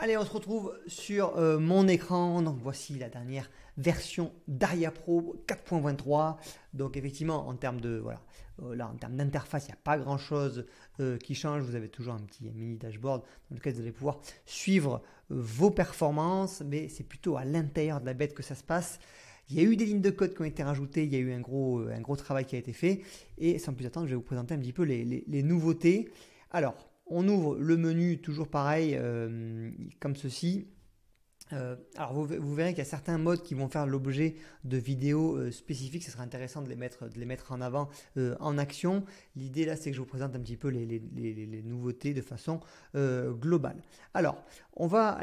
Allez, on se retrouve sur mon écran. Donc voici la dernière version d'Aria Pro 4.23. Donc effectivement, en termes de voilà, là en termes d'interface, il n'y a pas grand-chose qui change. Vous avez toujours un mini dashboard dans lequel vous allez pouvoir suivre vos performances, mais c'est plutôt à l'intérieur de la bête que ça se passe. Il y a eu des lignes de code qui ont été rajoutées, il y a eu un gros travail qui a été fait. Et sans plus attendre, je vais vous présenter un petit peu les nouveautés. Alors, on ouvre le menu, toujours pareil, comme ceci. Alors vous verrez qu'il y a certains modes qui vont faire l'objet de vidéos spécifiques. Ce serait intéressant de les mettre en avant en action. L'idée là, c'est que je vous présente un petit peu les nouveautés de façon globale. Alors, on va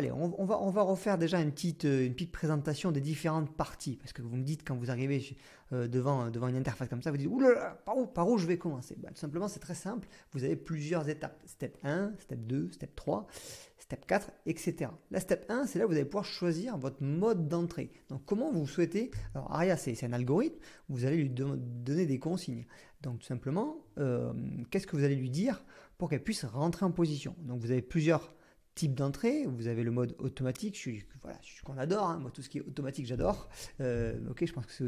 refaire déjà une petite présentation des différentes parties. Parce que vous me dites quand vous arrivez devant une interface comme ça, vous dites oulala, par où je vais commencer? Tout simplement, c'est très simple. Vous avez plusieurs étapes. Step 1, step 2, step 3. Step 4, etc. La step 1, c'est là où vous allez pouvoir choisir votre mode d'entrée. Donc, comment vous souhaitez. Alors, Aria, c'est un algorithme. Vous allez lui donner des consignes. Donc, tout simplement, qu'est-ce que vous allez lui dire pour qu'elle puisse rentrer en position? Donc, vous avez plusieurs types d'entrée. Vous avez le mode automatique. Voilà, je suis qu'on adore. Hein. Moi, tout ce qui est automatique, j'adore. Ok, je pense que c'est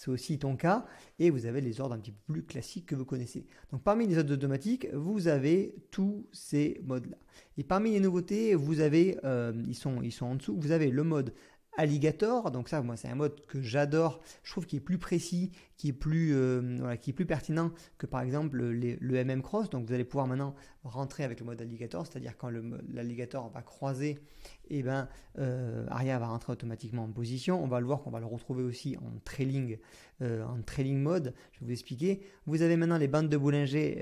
aussi ton cas. Et vous avez les ordres un petit peu plus classiques que vous connaissez. Donc, parmi les ordres automatiques, vous avez tous ces modes-là. Et parmi les nouveautés, vous avez, ils sont en dessous, vous avez le mode Alligator. Donc ça, moi, c'est un mode que j'adore. Je trouve qu'il est plus précis, qui est plus pertinent que par exemple le MM Cross. Donc vous allez pouvoir maintenant rentrer avec le mode Alligator, c'est-à-dire quand l'Alligator va croiser, et Aria va rentrer automatiquement en position. On va le voir qu'on va le retrouver aussi en trailing mode. Je vais vous expliquer. Vous avez maintenant les bandes de Bollinger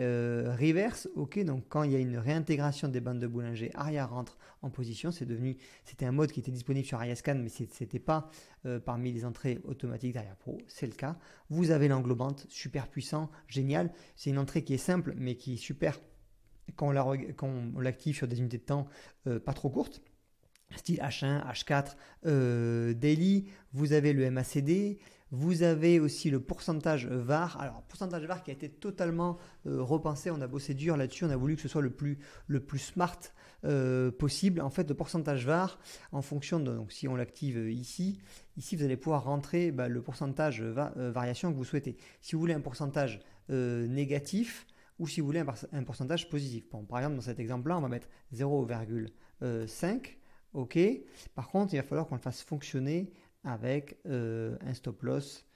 reverse. Ok, donc quand il y a une réintégration des bandes de Bollinger, Aria rentre en position. C'était un mode qui était disponible sur AriaScan, mais c'était pas parmi les entrées automatiques d'Aria Pro. C'est le cas. Vous avez l'englobante, super puissant, génial. C'est une entrée qui est simple, mais qui est super quand on l'active sur des unités de temps pas trop courtes. Style H1, H4, daily. Vous avez le MACD. Vous avez aussi le pourcentage VAR. Alors, pourcentage VAR qui a été totalement repensé. On a bossé dur là-dessus. On a voulu que ce soit le plus smart possible. En fait, le pourcentage VAR, en fonction de. Donc, si on l'active ici, vous allez pouvoir rentrer le pourcentage variation que vous souhaitez. Si vous voulez un pourcentage négatif ou si vous voulez un pourcentage positif. Bon, par exemple, dans cet exemple-là, on va mettre 0,5. Ok. Par contre, il va falloir qu'on le fasse fonctionner avec un stop loss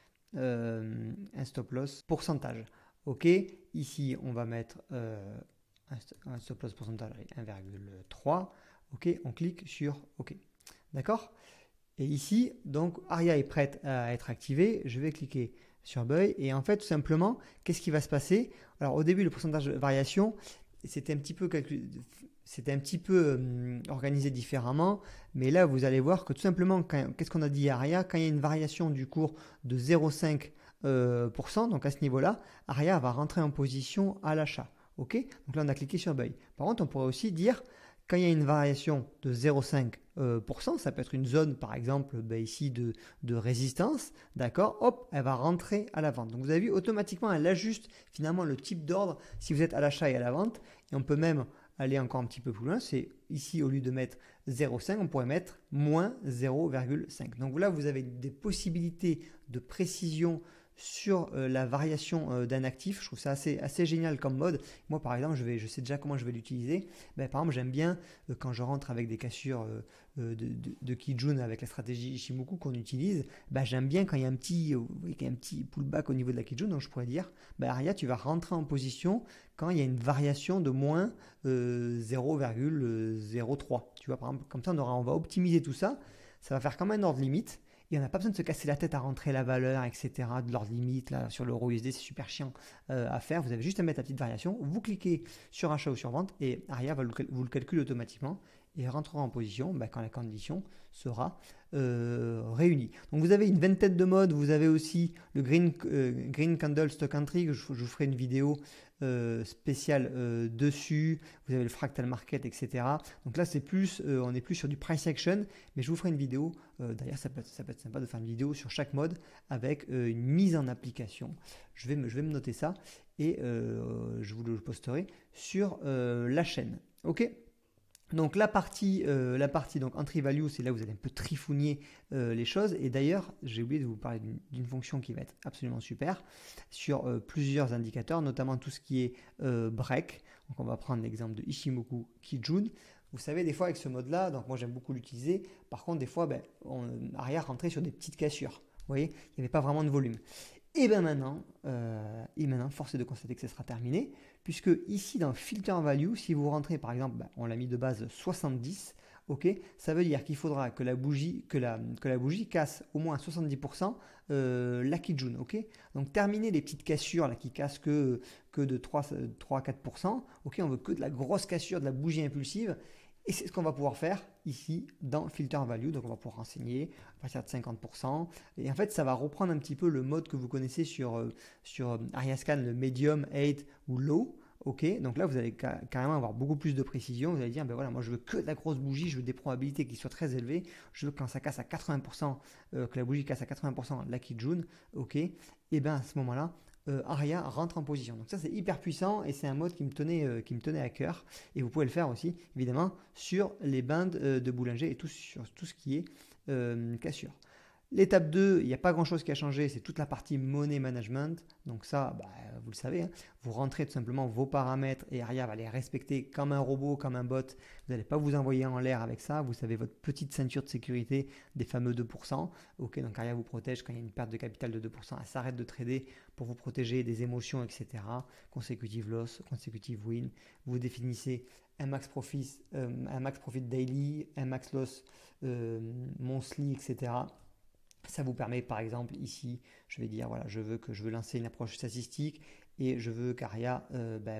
pourcentage. Ok. Ici, on va mettre un stop loss pourcentage avec 1,3. Ok. On clique sur OK. D'accord. Et ici, donc, Aria est prête à être activée. Je vais cliquer sur Buy. Et en fait, tout simplement, qu'est-ce qui va se passer? Alors, au début, le pourcentage de variation, c'était un petit peu organisé différemment, mais là vous allez voir que tout simplement, qu'est-ce qu'on a dit à Aria? Quand il y a une variation du cours de 0,5%, donc à ce niveau-là, Aria va rentrer en position à l'achat. Ok. Donc là on a cliqué sur Buy. Par contre, on pourrait aussi dire quand il y a une variation de 0,5%, ça peut être une zone par exemple ici de résistance, d'accord, hop, elle va rentrer à la vente. Donc vous avez vu, automatiquement elle ajuste finalement le type d'ordre si vous êtes à l'achat et à la vente. Et on peut même aller encore un petit peu plus loin, c'est ici au lieu de mettre 0,5, on pourrait mettre moins 0,5. Donc là vous avez des possibilités de précision sur la variation d'un actif. Je trouve ça assez génial comme mode. Moi par exemple, je sais déjà comment je vais l'utiliser. Par exemple, j'aime bien quand je rentre avec des cassures de Kijun avec la stratégie Ishimoku qu'on utilise, j'aime bien quand il y a un petit pullback au niveau de la Kijun. Donc je pourrais dire, Aria, tu vas rentrer en position quand il y a une variation de moins 0,03. Tu vois, par exemple, comme ça on va optimiser tout ça. Ça va faire comme un ordre limite. Et on n'a pas besoin de se casser la tête à rentrer la valeur, etc. de l'ordre limite là, sur l'euro USD, c'est super chiant à faire. Vous avez juste à mettre la petite variation, vous cliquez sur achat ou sur vente et Aria vous le calcule automatiquement et rentrera en position quand la condition sera réunie. Donc vous avez une vingtaine de modes, vous avez aussi le Green Candle Stock Entry, je vous ferai une vidéo spéciale dessus. Vous avez le Fractal Market, etc. Donc là on est plus sur du Price Action, mais je vous ferai une vidéo. D'ailleurs ça peut être sympa de faire une vidéo sur chaque mode avec une mise en application. Je vais me noter ça et je vous le posterai sur la chaîne. Ok. Donc la partie donc entry value, c'est là où vous allez un peu trifouiller les choses. Et d'ailleurs, j'ai oublié de vous parler d'une fonction qui va être absolument super sur plusieurs indicateurs, notamment tout ce qui est break. Donc on va prendre l'exemple de Ishimoku Kijun. Vous savez, des fois avec ce mode-là, donc moi j'aime beaucoup l'utiliser. Par contre, des fois, on arrière rentrait sur des petites cassures. Vous voyez, il n'y avait pas vraiment de volume. Et bien maintenant, force est de constater que ce sera terminé, puisque ici dans Filter Value, si vous rentrez par exemple, on l'a mis de base 70, ok, ça veut dire qu'il faudra que la bougie, casse au moins 70% la Kijun, ok. Donc terminer les petites cassures là, qui cassent que de 3-4%, ok, on veut que de la grosse cassure, de la bougie impulsive. Et c'est ce qu'on va pouvoir faire ici dans Filter Value. Donc on va pouvoir renseigner à partir de 50%. Et en fait, ça va reprendre un petit peu le mode que vous connaissez sur AriaScan, le Medium, 8 ou Low. Ok, donc là vous allez carrément avoir beaucoup plus de précision. Vous allez dire, ben voilà, moi je veux que de la grosse bougie, je veux des probabilités qui soient très élevées. Je veux que quand ça casse à 80%, que la bougie casse à 80% la Kijun. Ok, et bien à ce moment-là, Aria rentre en position. Donc ça c'est hyper puissant et c'est un mode qui me tenait à cœur. Et vous pouvez le faire aussi évidemment sur les bandes de Bollinger et sur tout ce qui est cassure. L'étape 2, il n'y a pas grand chose qui a changé, c'est toute la partie money management. Donc ça, vous le savez, hein, vous rentrez tout simplement vos paramètres et Aria va les respecter comme un robot, comme un bot. Vous n'allez pas vous envoyer en l'air avec ça. Vous savez votre petite ceinture de sécurité des fameux 2%. Ok, donc Aria vous protège quand il y a une perte de capital de 2%. Elle s'arrête de trader pour vous protéger des émotions, etc. Consecutive loss, consecutive win. Vous définissez un max profit daily, un max loss monthly, etc. Ça vous permet par exemple ici, je vais dire voilà, je veux lancer une approche statistique et je veux qu'Aria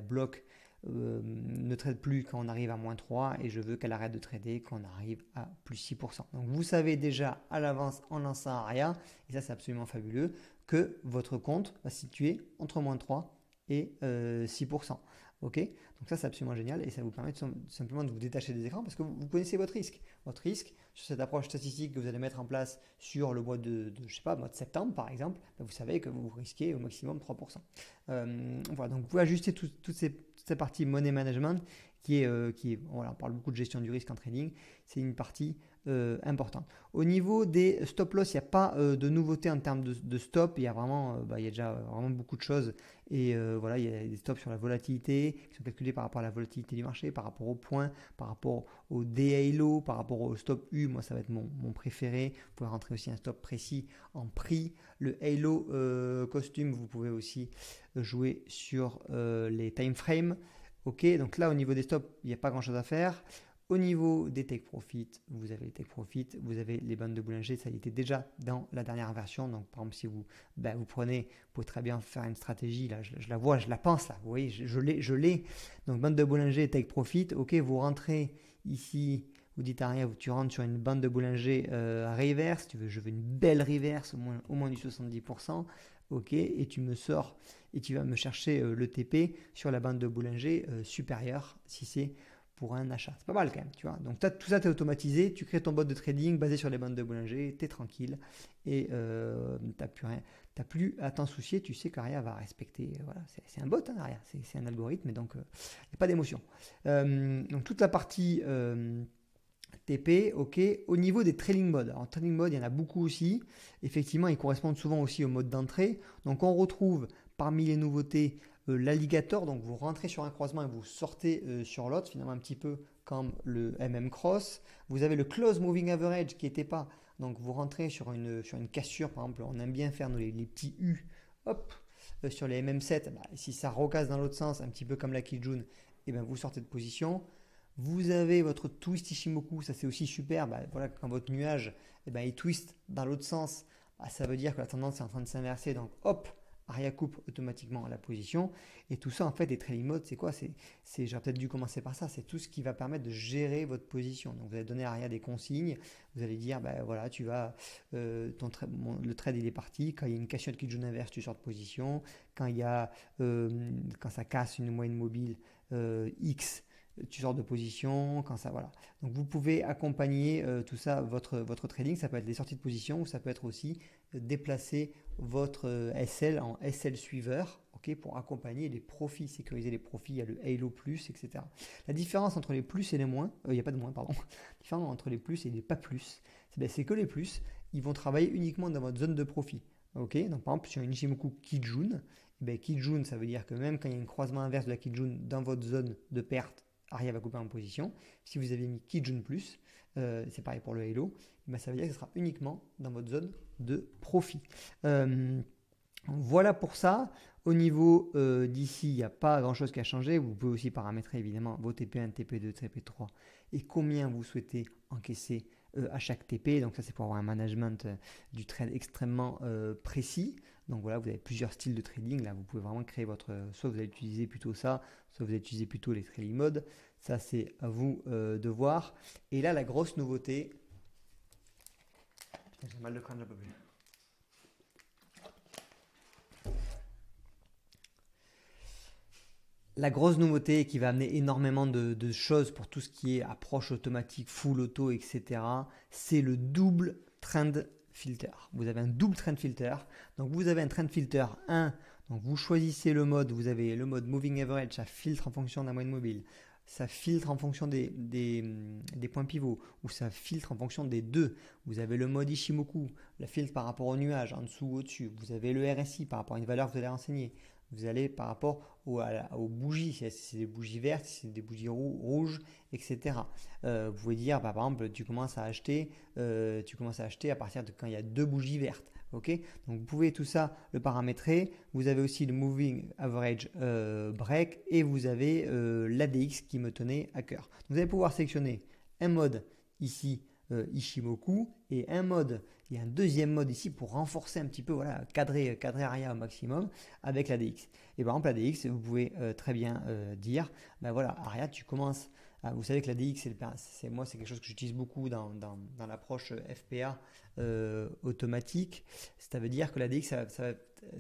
bloque, ne trade plus quand on arrive à moins 3 et je veux qu'elle arrête de trader quand on arrive à plus 6%. Donc vous savez déjà à l'avance en lançant Aria, et ça c'est absolument fabuleux, que votre compte va se situer entre moins 3 et 6%. Ok, donc ça c'est absolument génial et ça vous permet simplement de vous détacher des écrans parce que vous connaissez votre risque. Votre risque sur cette approche statistique que vous allez mettre en place sur le mois je sais pas, mois de septembre par exemple, vous savez que vous risquez au maximum 3%. Voilà, donc vous pouvez ajuster toute cette partie money management qui est voilà, on parle beaucoup de gestion du risque en trading, c'est une partie importante. Au niveau des stop loss, il n'y a pas de nouveauté en termes de stop, il y a vraiment, il y a déjà vraiment beaucoup de choses et voilà, il y a des stops sur la volatilité qui sont calculés par rapport à la volatilité du marché, par rapport au point, par rapport au D-Halo, par rapport au stop U, moi ça va être mon préféré. Vous pouvez rentrer aussi un stop précis en prix. Le Halo costume, vous pouvez aussi jouer sur les time frames. Ok, donc là au niveau des stops, il n'y a pas grand chose à faire. Au niveau des take profit, vous avez les take profit, vous avez les bandes de Bollinger, ça y était déjà dans la dernière version. Donc par exemple, si vous prenez, vous pouvez très bien faire une stratégie, là je la vois, je la pense là, vous voyez, je l'ai. Donc bande de Bollinger, take profit, ok, vous rentrez ici, vous dites à rien, tu rentres sur une bande de Bollinger reverse, je veux une belle reverse, au moins du 70%, ok, et tu me sors, et tu vas me chercher le TP sur la bande de Bollinger supérieure, si c'est pour un achat. C'est pas mal quand même, tu vois. Donc tout ça, tu es automatisé, tu crées ton bot de trading basé sur les bandes de Bollinger, tu es tranquille et t'as plus à t'en soucier, tu sais qu'Aria va respecter, voilà, c'est un bot, hein, Aria, c'est un algorithme, et donc il n'y a pas d'émotion. Donc toute la partie TP, ok. Au niveau des trailing modes, alors trailing mode, il y en a beaucoup aussi. Effectivement, ils correspondent souvent aussi au mode d'entrée. Donc on retrouve parmi les nouveautés l'alligator, donc vous rentrez sur un croisement et vous sortez sur l'autre, finalement un petit peu comme le MM Cross. Vous avez le Close Moving Average qui n'était pas, donc vous rentrez sur une cassure, par exemple, on aime bien faire les petits U, hop, sur les MM7, si ça recasse dans l'autre sens, un petit peu comme la Kijun, et vous sortez de position. Vous avez votre twist Ishimoku, ça c'est aussi super, voilà, quand votre nuage il twist dans l'autre sens, ça veut dire que la tendance est en train de s'inverser, donc hop, Aria coupe automatiquement la position. Et tout ça, en fait, les trailing modes, c'est quoi? J'aurais peut-être dû commencer par ça. C'est tout ce qui va permettre de gérer votre position. Donc, vous allez donner à Aria des consignes. Vous allez dire, voilà, tu vas, le trade, il est parti. Quand il y a une cassure qui joue inverse, tu sors de position. Quand ça casse une moyenne mobile X, tu sors de position, quand ça, voilà. Donc vous pouvez accompagner tout ça, votre trading, ça peut être des sorties de position ou ça peut être aussi déplacer votre SL en SL suiveur, ok. ok, pour accompagner les profits, sécuriser les profits. Il y a le Halo Plus, etc. La différence entre les plus et les moins, il n'y a pas de moins, pardon. La différence entre les plus et les pas plus, c'est que les plus, ils vont travailler uniquement dans votre zone de profit. Ok, donc par exemple, sur une Ichimoku Kijun, Kijun, ça veut dire que même quand il y a un croisement inverse de la Kijun dans votre zone de perte, Aria va couper en position. Si vous avez mis Kijun Plus, c'est pareil pour le Halo, ça veut dire que ce sera uniquement dans votre zone de profit. Voilà pour ça. Au niveau d'ici, il n'y a pas grand chose qui a changé. Vous pouvez aussi paramétrer évidemment vos TP1, TP2, TP3 et combien vous souhaitez encaisser à chaque TP. Donc ça, c'est pour avoir un management du trade extrêmement précis. Donc voilà, vous avez plusieurs styles de trading. Là, vous pouvez vraiment créer votre... soit vous allez utiliser plutôt ça, soit vous allez utiliser plutôt les trading modes. Ça, c'est à vous de voir. Et là, la grosse nouveauté... Putain, j'ai mal de crâne, j'en peux plus. La grosse nouveauté qui va amener énormément de choses pour tout ce qui est approche automatique, full auto, etc., c'est le double trend filter. Vous avez un double trend filter. Donc vous avez un trend filter 1. Donc vous choisissez le mode. Vous avez le mode moving average. Ça filtre en fonction d'un moyenne mobile. Ça filtre en fonction des points pivots. Ou ça filtre en fonction des deux. Vous avez le mode Ichimoku. Le filtre par rapport au nuage, en dessous ou au-dessus. Vous avez le RSI par rapport à une valeur que vous allez renseigner. Vous allez par rapport aux bougies, si c'est des bougies vertes, si c'est des bougies rouges, etc. Vous pouvez dire, par exemple, tu commences à acheter à partir de quand il y a 2 bougies vertes. Okay, donc vous pouvez tout ça le paramétrer. Vous avez aussi le Moving Average Break et vous avez l'ADX qui me tenait à cœur. Donc vous allez pouvoir sélectionner un mode ici, Ichimoku, et un deuxième mode ici pour renforcer un petit peu, voilà, cadrer Aria au maximum avec l'ADX. Et par exemple, l'ADX, vous pouvez très bien dire, voilà, Aria, tu commences. Vous savez que l'ADX, c'est quelque chose que j'utilise beaucoup dans l'approche FPA automatique. Ça veut dire que l'ADX, ça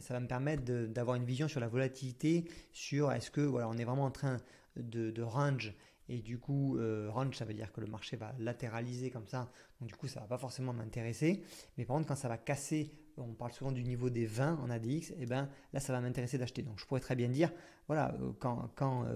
va me permettre d'avoir une vision sur la volatilité, sur est-ce que voilà, on est vraiment en train de range. Et du coup, range, ça veut dire que le marché va latéraliser comme ça. Donc du coup, ça ne va pas forcément m'intéresser. Mais par contre, quand ça va casser, on parle souvent du niveau des 20 en ADX, et ben là, ça va m'intéresser d'acheter. Donc je pourrais très bien dire, voilà, quand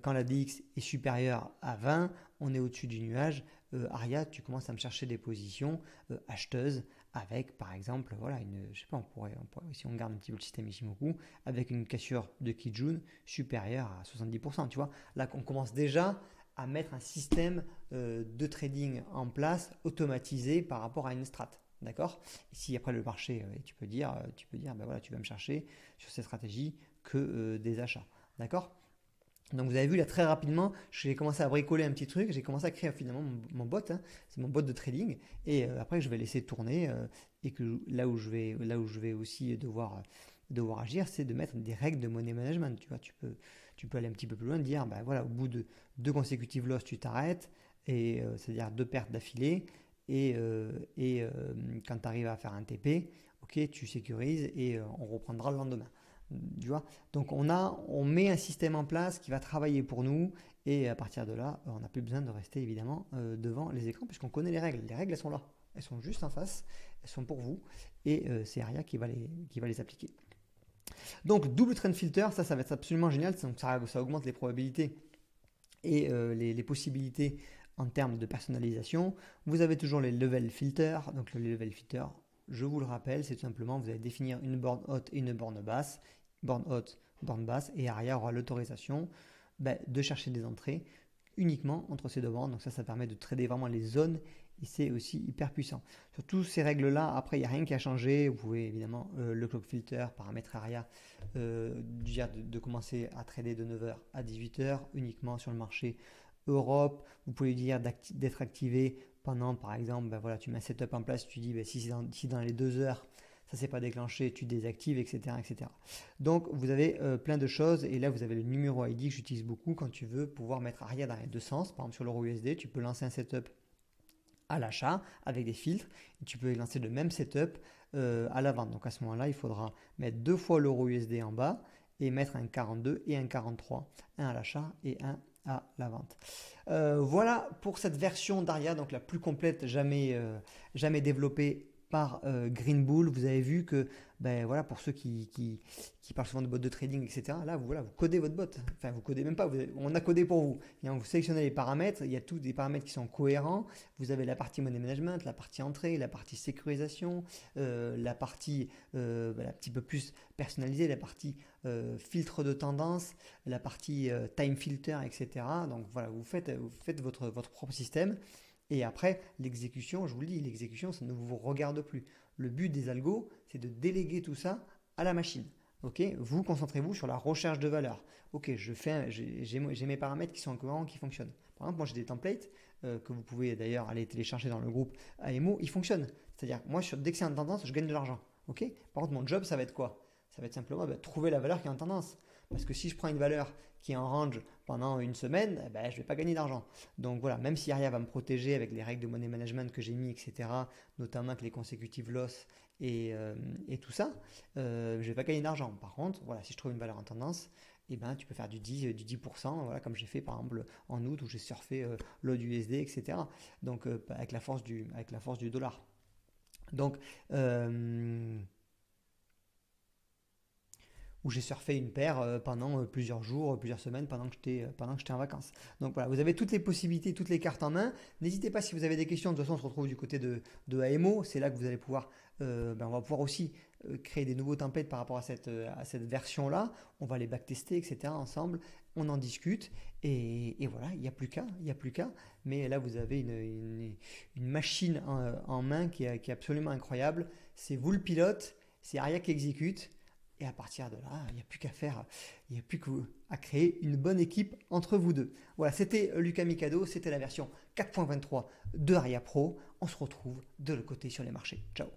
l'ADX est supérieur à 20, on est au-dessus du nuage. Aria, tu commences à me chercher des positions acheteuses avec, par exemple, voilà, je sais pas, on pourrait, si on garde un petit peu le système Ichimoku, avec une cassure de Kijun supérieure à 70%. Tu vois, là, on commence déjà à mettre un système de trading en place automatisé par rapport à une strat. D'accord. Et si après le marché, tu peux dire, voilà, tu vas me chercher sur cette stratégie que des achats. D'accord. Donc vous avez vu là très rapidement, j'ai commencé à bricoler un petit truc, j'ai commencé à créer finalement mon bot, hein, c'est mon bot de trading, et après je vais laisser tourner, et que là où je vais aussi devoir agir, c'est de mettre des règles de money management. Tu vois, tu peux aller un petit peu plus loin, dire voilà, au bout de 2 consécutives loss, tu t'arrêtes, et c'est-à-dire 2 pertes d'affilée, et quand tu arrives à faire un TP, ok, tu sécurises et on reprendra le lendemain. Tu vois, donc on met un système en place qui va travailler pour nous, et à partir de là, on n'a plus besoin de rester évidemment devant les écrans puisqu'on connaît les règles. Les règles, elles sont là, elles sont juste en face, elles sont pour vous, et c'est Aria qui va les appliquer. Donc double trend filter, ça va être absolument génial. Donc, ça augmente les probabilités et les possibilités en termes de personnalisation. Vous avez toujours les level filters. Donc le level filter, je vous le rappelle, c'est tout simplement, vous allez définir une borne haute et une borne basse. Borne haute, borne basse, et Aria aura l'autorisation de chercher des entrées uniquement entre ces deux bornes. Donc ça permet de trader vraiment les zones, et c'est aussi hyper puissant. Sur toutes ces règles-là, après, il n'y a rien qui a changé. Vous pouvez évidemment le clock filter, paramétrer Aria, de commencer à trader de 9h à 18h uniquement sur le marché Europe. Vous pouvez dire d'être activé pendant, par exemple, voilà, tu mets un setup en place, tu dis si dans les 2 heures, ça ne s'est pas déclenché, tu désactives, etc. etc. Donc, vous avez plein de choses, et là, vous avez le numéro ID que j'utilise beaucoup quand tu veux pouvoir mettre Aria dans les deux sens. Par exemple, sur l'euro USD, tu peux lancer un setup à l'achat avec des filtres, et tu peux lancer le même setup à la vente. Donc, à ce moment-là, il faudra mettre 2 fois l'euro USD en bas et mettre un 42 et un 43, un à l'achat et un à la vente. Voilà pour cette version d'Aria, donc la plus complète jamais développée par Green Bull. Vous avez vu que, ben voilà, pour ceux qui parlent souvent de bots de trading, etc., là, voilà, vous codez votre bot. Enfin, vous codez même pas, on a codé pour vous. Et vous sélectionnez les paramètres, il y a tous des paramètres qui sont cohérents. Vous avez la partie money management, la partie entrée, la partie sécurisation, la partie un petit peu plus personnalisée, la partie filtre de tendance, la partie time filter, etc. Donc voilà, vous faites votre propre système. Et après, l'exécution, je vous le dis, l'exécution, ça ne vous regarde plus. Le but des algos, c'est de déléguer tout ça à la machine. Ok, vous concentrez-vous sur la recherche de valeur. Ok, j'ai mes paramètres qui sont cohérents, qui fonctionnent. Par exemple, moi j'ai des templates que vous pouvez d'ailleurs aller télécharger dans le groupe AMO, ils fonctionnent. C'est-à-dire, moi, dès que c'est en tendance, je gagne de l'argent. Ok. Par contre, mon job, ça va être quoi? Ça va être simplement trouver la valeur qui est en tendance. Parce que si je prends une valeur qui est en range pendant une semaine, je ne vais pas gagner d'argent. Donc voilà, même si Aria va me protéger avec les règles de money management que j'ai mis, etc., notamment avec les consecutive loss et tout ça, je ne vais pas gagner d'argent. Par contre, voilà, si je trouve une valeur en tendance, tu peux faire du 10%, voilà, comme j'ai fait par exemple en août où j'ai surfé l'AUD, etc. Donc avec la force du dollar. Donc, où j'ai surfé une paire pendant plusieurs jours, plusieurs semaines pendant que j'étais en vacances. Donc voilà, vous avez toutes les possibilités, toutes les cartes en main. N'hésitez pas si vous avez des questions. De toute façon, on se retrouve du côté de AMO. C'est là que vous allez pouvoir, on va pouvoir aussi créer des nouveaux templates par rapport à cette version-là. On va les backtester, etc. ensemble. On en discute et voilà, il n'y a plus qu'à. Mais là, vous avez une machine en main qui est absolument incroyable. C'est vous le pilote, c'est Aria qui exécute. Et à partir de là, il n'y a plus qu'à faire, il n'y a plus qu'à créer une bonne équipe entre vous deux. Voilà, c'était Lucas Mikado, c'était la version 4.23 de Aria Pro. On se retrouve de l'autre côté sur les marchés. Ciao.